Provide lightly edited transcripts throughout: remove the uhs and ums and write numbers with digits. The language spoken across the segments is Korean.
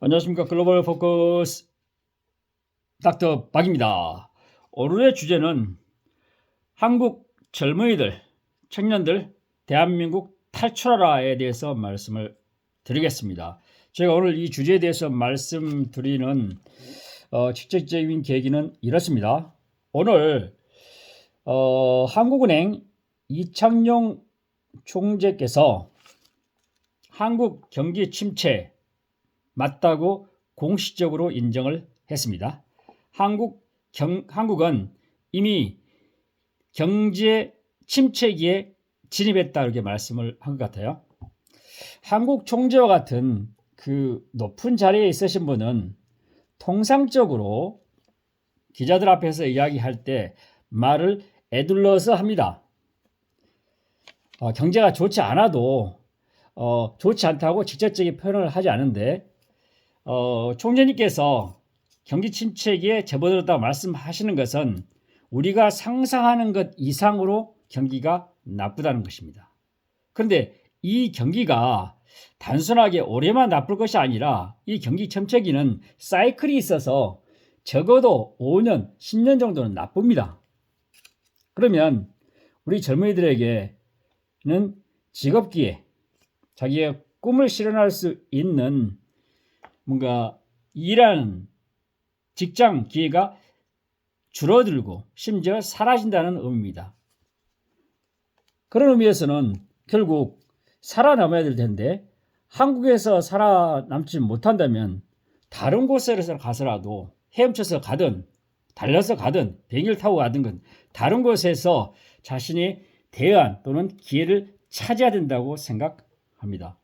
안녕하십니까. 글로벌 포커스 닥터 박입니다. 오늘의 주제는 한국 젊은이들, 청년들, 대한민국 탈출하라에 대해서 말씀을 드리겠습니다. 제가 오늘 이 주제에 대해서 말씀드리는 직접적인 계기는 이렇습니다. 오늘 한국은행 이창용 총재께서 한국 경기 침체 맞다고 공식적으로 인정을 했습니다. 한국은 이미 경제 침체기에 진입했다 이렇게 말씀을 한 것 같아요. 한국 총재와 같은 그 높은 자리에 있으신 분은 통상적으로 기자들 앞에서 이야기할 때 말을 에둘러서 합니다. 경제가 좋지 않아도 좋지 않다고 직접적인 표현을 하지 않은데 총재님께서 경기 침체기에 접어들었다고 말씀하시는 것은 우리가 상상하는 것 이상으로 경기가 나쁘다는 것입니다. 그런데 이 경기가 단순하게 올해만 나쁠 것이 아니라 이 경기 침체기는 사이클이 있어서 적어도 5년, 10년 정도는 나쁩니다. 그러면 우리 젊은이들에게는 직업기회, 자기의 꿈을 실현할 수 있는 뭔가 일하는 직장 기회가 줄어들고 심지어 사라진다는 의미입니다. 그런 의미에서는 결국 살아남아야 될 텐데 한국에서 살아남지 못한다면 다른 곳에서 가서라도 헤엄쳐서 가든 달려서 가든 비행기를 타고 가든 건 다른 곳에서 자신이 대안 또는 기회를 찾아야 된다고 생각합니다.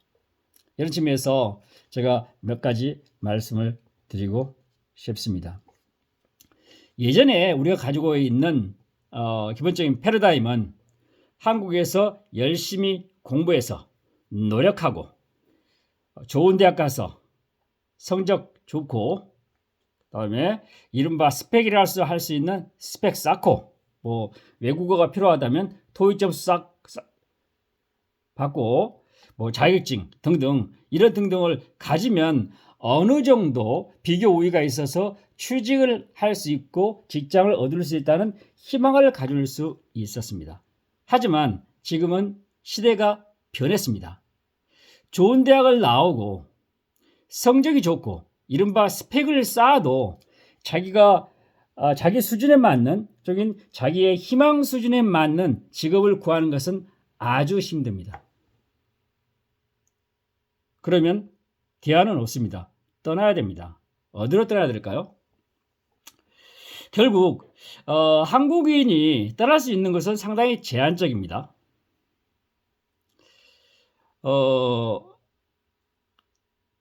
이런 측면에서 제가 몇 가지 말씀을 드리고 싶습니다. 예전에 우리가 가지고 있는 기본적인 패러다임은 한국에서 열심히 공부해서 노력하고 좋은 대학 가서 성적 좋고 그다음에 이른바 스펙이라 할 수 있는 스펙 쌓고 뭐 외국어가 필요하다면 토익점 싹 받고 뭐 자격증 등등 이런 등등을 가지면 어느 정도 비교 우위가 있어서 취직을 할 수 있고 직장을 얻을 수 있다는 희망을 가질 수 있었습니다. 하지만 지금은 시대가 변했습니다. 좋은 대학을 나오고 성적이 좋고 이른바 스펙을 쌓아도 자기가 자기 수준에 맞는 자기의 희망 수준에 맞는 직업을 구하는 것은 아주 힘듭니다. 그러면 대안은 없습니다. 떠나야 됩니다. 어디로 떠나야 될까요? 결국 한국인이 떠날 수 있는 것은 상당히 제한적입니다.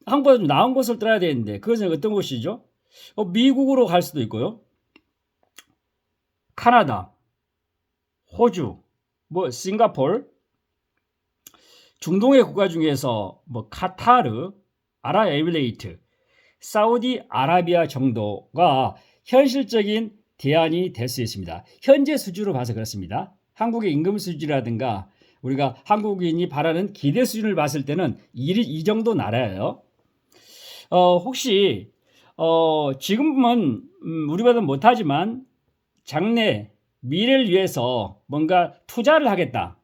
한국에서 나은 곳을 떠나야 되는데 그것은 어떤 곳이죠? 미국으로 갈 수도 있고요. 카나다, 호주, 싱가포르, 중동의 국가 중에서 카타르, 아랍에미레이트, 사우디아라비아 정도가 현실적인 대안이 될 수 있습니다. 현재 수준으로 봐서 그렇습니다. 한국의 임금 수준이라든가 우리가 한국인이 바라는 기대 수준을 봤을 때는 이 정도 나라예요. 혹시 지금은 우리보다는 못하지만 장래 미래를 위해서 뭔가 투자를 하겠다.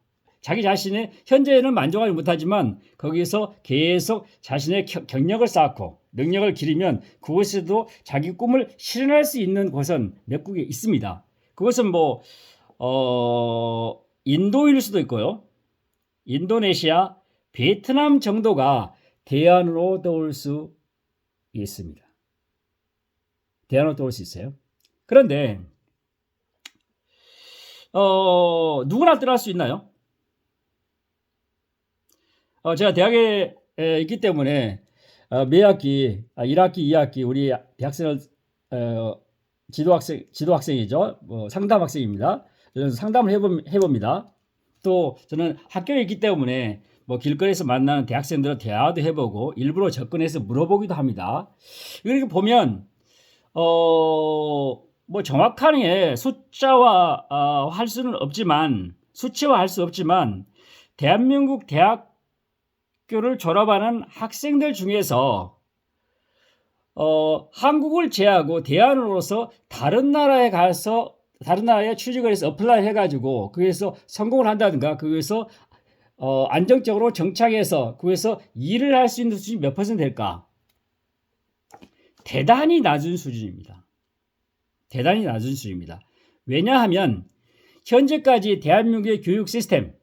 자기 자신의 현재는 만족하지 못하지만 거기서 계속 자신의 경력을 쌓고 능력을 기르면 그곳에도 자기 꿈을 실현할 수 있는 곳은 몇 국에 있습니다. 그것은 인도일 수도 있고요. 인도네시아, 베트남 정도가 대안으로 떠올 수 있습니다. 대안으로 떠올 수 있어요. 그런데 누구나 떠날 수 있나요? 제가 대학에 있기 때문에 매 학기 1학기, 2학기 우리 대학생을 지도학생이죠. 상담학생입니다. 저는 상담을 해봅니다. 또 저는 학교에 있기 때문에 길거리에서 만나는 대학생들은 대화도 해보고 일부러 접근해서 물어보기도 합니다. 이렇게 보면 정확하게 숫자화 할 수는 없지만 수치화할 수 없지만 대한민국 대학교를 졸업하는 학생들 중에서 한국을 제하고 대안으로서 다른 나라에 가서 다른 나라에 취직을 해서 어플라이 해가지고 거기에서 성공을 한다든가 거기에서 안정적으로 정착해서 거기에서 일을 할 수 있는 수준이 몇 퍼센트 될까? 대단히 낮은 수준입니다. 대단히 낮은 수준입니다. 왜냐하면 현재까지 대한민국의 교육 시스템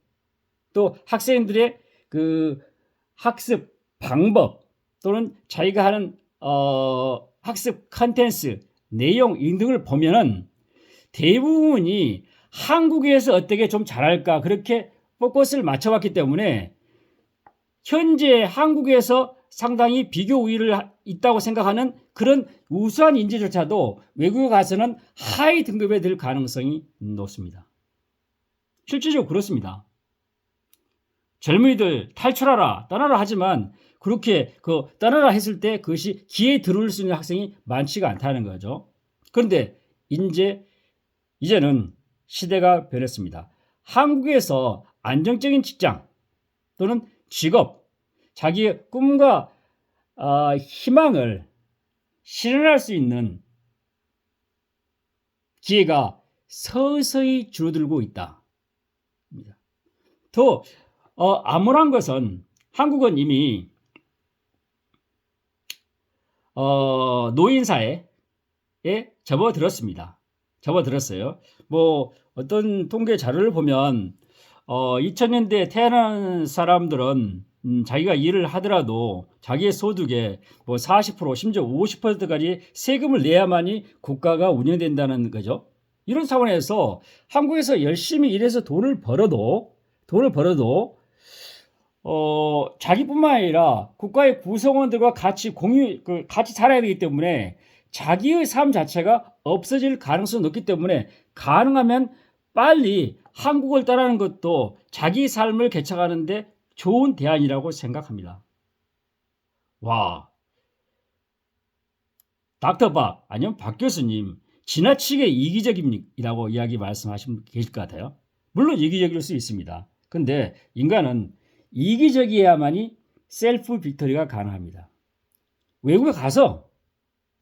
또 학생들의 그 학습 방법 또는 자기가 하는 학습 컨텐츠 내용 등을 보면은 대부분이 한국에서 어떻게 좀 잘할까 그렇게 포커스를 맞춰봤기 때문에 현재 한국에서 상당히 비교 우위를 있다고 생각하는 그런 우수한 인재조차도 외국에 가서는 하위 등급에 들 가능성이 높습니다. 실질적으로 그렇습니다. 젊은이들 탈출하라 떠나라 하지만 그렇게 떠나라 했을 때 그것이 기회에 들어올 수 있는 학생이 많지가 않다는 거죠. 그런데 이제는 시대가 변했습니다. 한국에서 안정적인 직장 또는 직업, 자기의 꿈과 희망을 실현할 수 있는 기회가 서서히 줄어들고 있다. 더 암울한 것은 한국은 이미 노인사회에 접어들었어요. 뭐 어떤 통계 자료를 보면 2000년대에 태어난 사람들은 자기가 일을 하더라도 자기의 소득의 뭐 40% 심지어 50%까지 세금을 내야만이 국가가 운영된다는 거죠. 이런 상황에서 한국에서 열심히 일해서 돈을 벌어도 자기뿐만 아니라 국가의 구성원들과 같이 같이 살아야 되기 때문에 자기의 삶 자체가 없어질 가능성이 높기 때문에 가능하면 빨리 한국을 떠나는 것도 자기 삶을 개척하는데 좋은 대안이라고 생각합니다. 와, 닥터 박 아니면 박 교수님 지나치게 이기적이라고 말씀하시면 계실 것 같아요. 물론 이기적일 수 있습니다. 근데 인간은 이기적이어야만이 셀프 빅토리가 가능합니다. 외국에 가서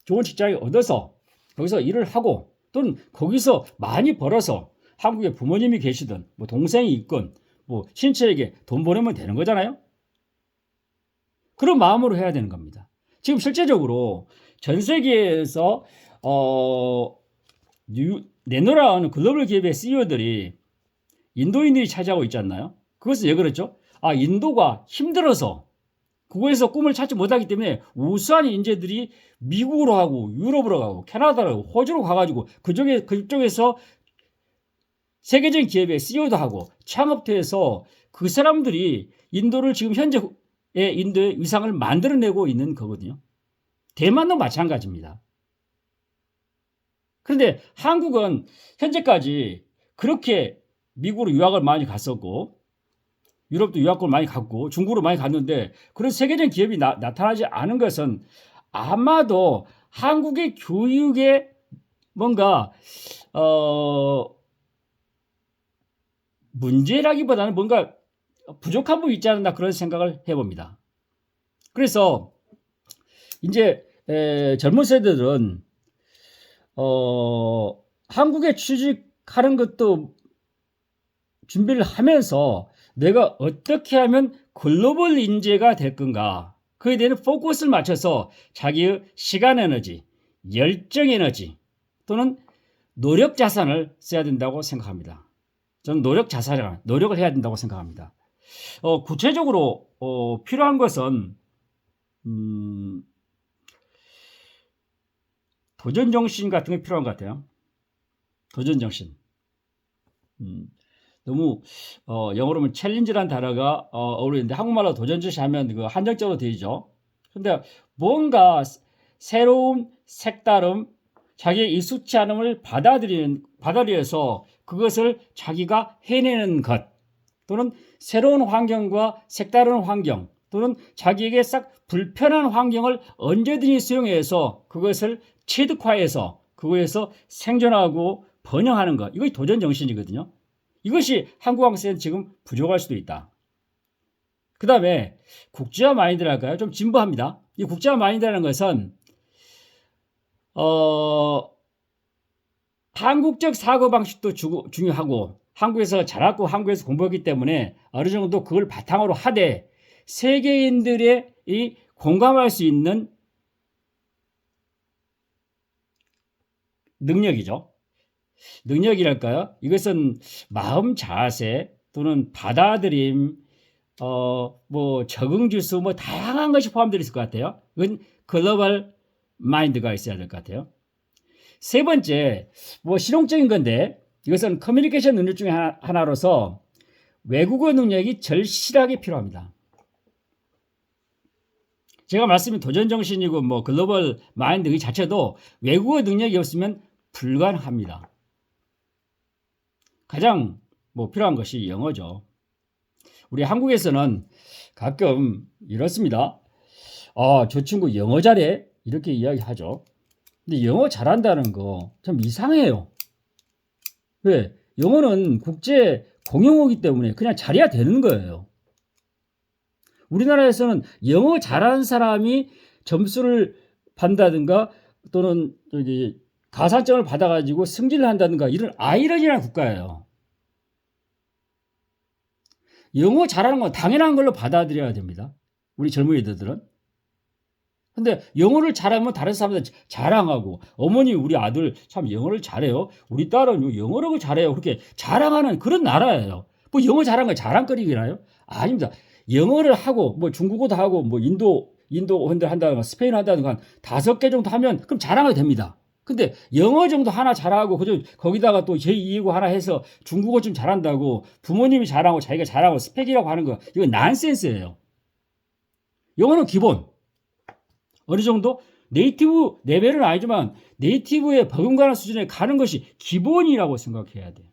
좋은 직장을 얻어서 거기서 일을 하고 또는 거기서 많이 벌어서 한국에 부모님이 계시든 뭐 동생이 있건 뭐 신체에게 돈 보내면 되는 거잖아요. 그런 마음으로 해야 되는 겁니다. 지금 실제적으로 전 세계에서 내노라는 글로벌 기업의 CEO들이 인도인들이 차지하고 있지 않나요? 그것은 왜 그렇죠? 인도가 힘들어서 그거에서 꿈을 찾지 못하기 때문에 우수한 인재들이 미국으로 가고 유럽으로 가고 캐나다로 가고 호주로 가가지고 그쪽에서 세계적인 기업의 CEO도 하고 창업도 해서 그 사람들이 인도를 지금 현재의 인도의 위상을 만들어내고 있는 거거든요. 대만도 마찬가지입니다. 그런데 한국은 현재까지 그렇게 미국으로 유학을 많이 갔었고 유럽도 유학을 많이 갔고 중국으로 많이 갔는데 그런 세계적인 기업이 나타나지 않은 것은 아마도 한국의 교육에 뭔가 문제라기보다는 뭔가 부족한 부분이 있지 않나 그런 생각을 해봅니다. 그래서 이제 젊은 세대들은 한국에 취직하는 것도 준비를 하면서 내가 어떻게 하면 글로벌 인재가 될 건가 그에 대한 포커스를 맞춰서 자기의 시간 에너지, 열정 에너지 또는 노력 자산을 써야 된다고 생각합니다. 저는 노력을 해야 된다고 생각합니다. 구체적으로 필요한 것은 도전 정신 같은 게 필요한 것 같아요. 도전 정신. 너무 영어로 하면 챌린지라는 단어가 어울리는데 한국말로 도전 정신 하면 그 한정적으로 되죠. 근데 뭔가 새로운 색다름, 자기의 익숙치 않음을 받아들여서 그것을 자기가 해내는 것 또는 새로운 환경과 색다른 환경 또는 자기에게 싹 불편한 환경을 언제든지 수용해서 그것을 체득화해서 그거에서 생존하고 번영하는 것 이것이 도전 정신이거든요. 이것이 한국 학생은 지금 부족할 수도 있다. 그 다음에 국제화 마인드랄까요? 좀 진보합니다. 이 국제화 마인드라는 것은 어, 한국적 사고방식도 중요하고 한국에서 자랐고 한국에서 공부했기 때문에 어느 정도 그걸 바탕으로 하되 세계인들의 이 공감할 수 있는 능력이죠. 능력이랄까요? 이것은 마음 자세 또는 받아들임, 뭐 적응 지수 뭐 다양한 것이 포함되어 있을 것 같아요. 이건 글로벌 마인드가 있어야 될 것 같아요. 세 번째, 뭐 실용적인 건데 이것은 커뮤니케이션 능력 중에 하나로서 외국어 능력이 절실하게 필요합니다. 제가 말씀드린 도전 정신이고 뭐 글로벌 마인드 이 자체도 외국어 능력이 없으면 불가능합니다. 가장 뭐 필요한 것이 영어죠. 우리 한국에서는 가끔 이렇습니다. 아, 저 친구 영어 잘해? 이렇게 이야기하죠. 근데 영어 잘한다는 거 참 이상해요. 왜? 영어는 국제 공용어이기 때문에 그냥 잘해야 되는 거예요. 우리나라에서는 영어 잘하는 사람이 점수를 받는다든가 또는 저기 가산점을 받아가지고 승진을 한다든가 이런 아이러니한 국가예요. 영어 잘하는 건 당연한 걸로 받아들여야 됩니다. 우리 젊은이들은. 근데 영어를 잘하면 다른 사람들 자랑하고 어머니 우리 아들 참 영어를 잘해요. 우리 딸은 영어를 잘해요. 그렇게 자랑하는 그런 나라예요. 뭐 영어 잘하는 건 자랑거리기나요? 아닙니다. 영어를 하고 뭐 중국어도 하고 뭐 인도 한다든가 스페인 한다든가 5개 정도 하면 그럼 자랑이 됩니다. 근데 영어 정도 하나 잘하고 거기다가 또 제2외국어 하나 해서 중국어 좀 잘한다고 부모님이 잘하고 자기가 잘하고 스펙이라고 하는 거 이건 난센스예요. 영어는 기본. 어느 정도 네이티브 레벨은 아니지만 네이티브에 버금가는 수준에 가는 것이 기본이라고 생각해야 돼요.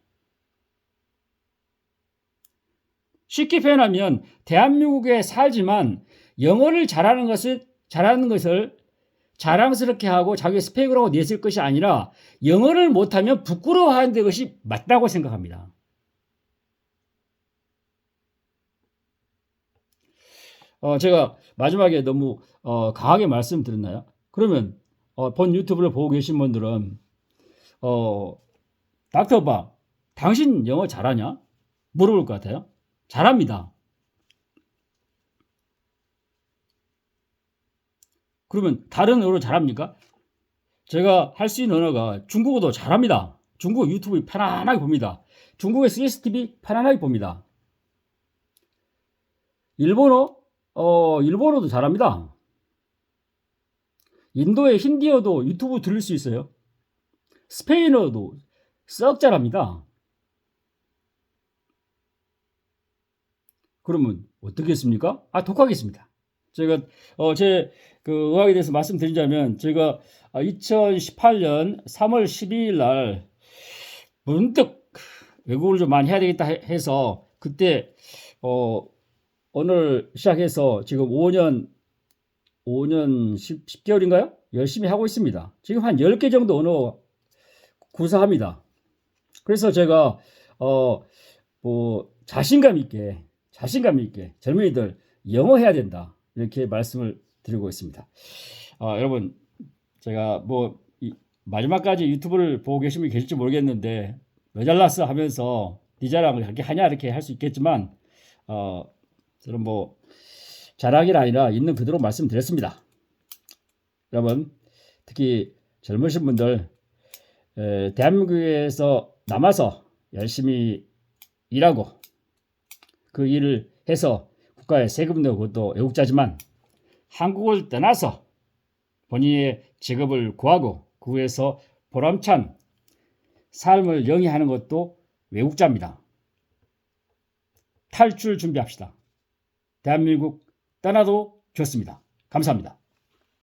쉽게 표현하면 대한민국에 살지만 영어를 잘하는 것을 자랑스럽게 하고 자기 스펙으로 하고 내세울 것이 아니라 영어를 못하면 부끄러워하는 것이 맞다고 생각합니다. 제가 마지막에 너무 강하게 말씀드렸나요? 그러면 본 유튜브를 보고 계신 분들은 닥터바 당신 영어 잘하냐? 물어볼 것 같아요. 잘합니다. 그러면 다른 언어 잘합니까? 제가 할 수 있는 언어가 중국어도 잘합니다. 중국어 유튜브 편안하게 봅니다. 중국의 CCTV 편안하게 봅니다. 일본어도 잘합니다. 인도의 힌디어도 유튜브 들을 수 있어요. 스페인어도 썩 잘합니다. 그러면 어떻겠습니까? 독하겠습니다. 제가 제 그 의학에 대해서 말씀드리자면 제가 2018년 3월 12일 날 문득 외국어를 좀 많이 해야 되겠다 해서 그때 오늘 시작해서 지금 5년 10개월인가요? 열심히 하고 있습니다. 지금 한 10개 정도 언어 구사합니다. 그래서 제가 뭐 자신감 있게 젊은이들 영어 해야 된다 이렇게 말씀을 드리고 있습니다. 여러분 제가 뭐 마지막까지 유튜브를 보고 계신 분이 계실지 모르겠는데 왜 잘났어 하면서 네 자랑을 그렇게 하냐 이렇게 할 수 있겠지만 저는 뭐 자랑이 아니라 있는 그대로 말씀드렸습니다. 여러분 특히 젊으신 분들 대한민국에서 남아서 열심히 일하고 그 일을 해서 국가에 세금 내고 그것도 애국자지만 한국을 떠나서 본인의 직업을 구하고 그 후에서 보람찬 삶을 영위하는 것도 외국자입니다. 탈출 준비합시다. 대한민국 떠나도 좋습니다. 감사합니다.